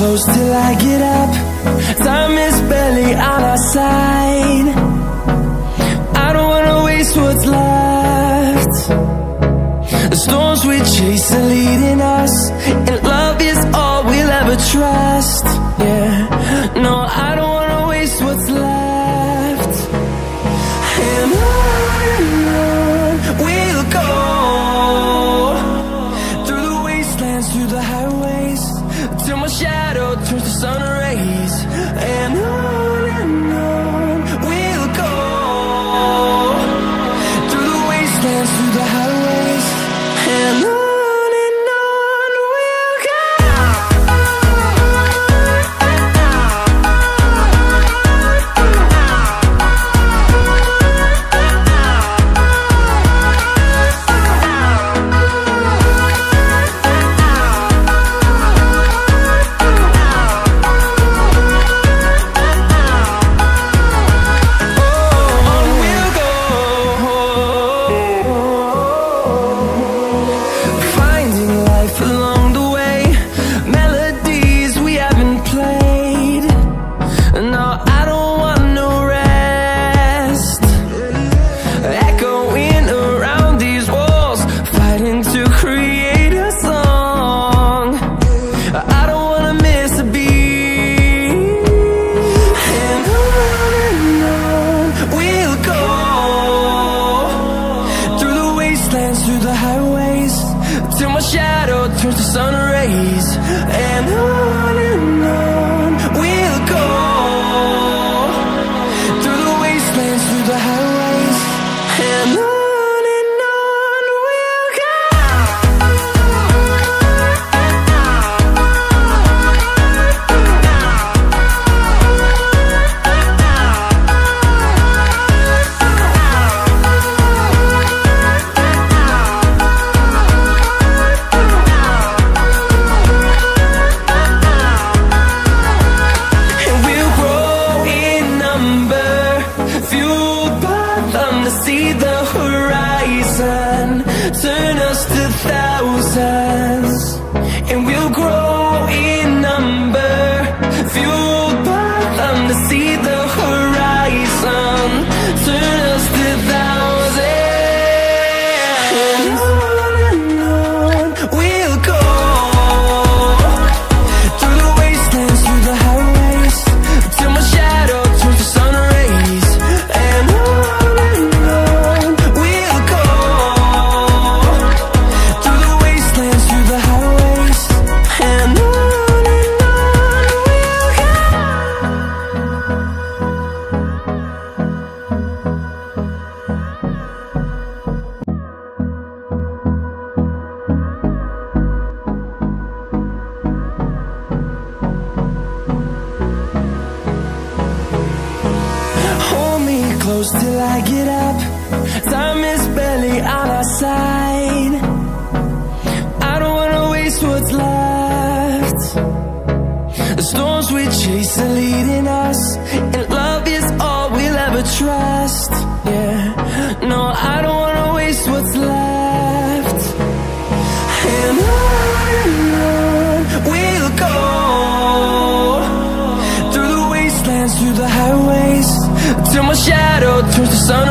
close till I get up. Time is barely on our side. I don't wanna waste what's left. The storms we chase are leading us, and love is all we'll ever trust. Yeah, no, I don't wanna waste what's left. And on we'll go, through the wastelands, through the highways, till my shadow turns to sun rays. And on we'll go, through the wastelands, through the highways, and on we'll go. Through the highways, till my shadow turns to sun rays. And on we'll go, through the wastelands, through the highways, and on we'll go. See the horizon, turn us to thousands, and we'll grow in number, fueled by them. To see the horizon, turn us to thousands, and on we'll go, through the wastelands, through the highways, till my shadow turns to sun rays. And close till I get up. Time is barely on our side. I don't wanna waste what's left. The storms we chase are leading us, and love is all we'll ever trust. Yeah, no, I don't wanna waste what's left. And on we'll go, through the wastelands, through the highways, till my shadow turns to sun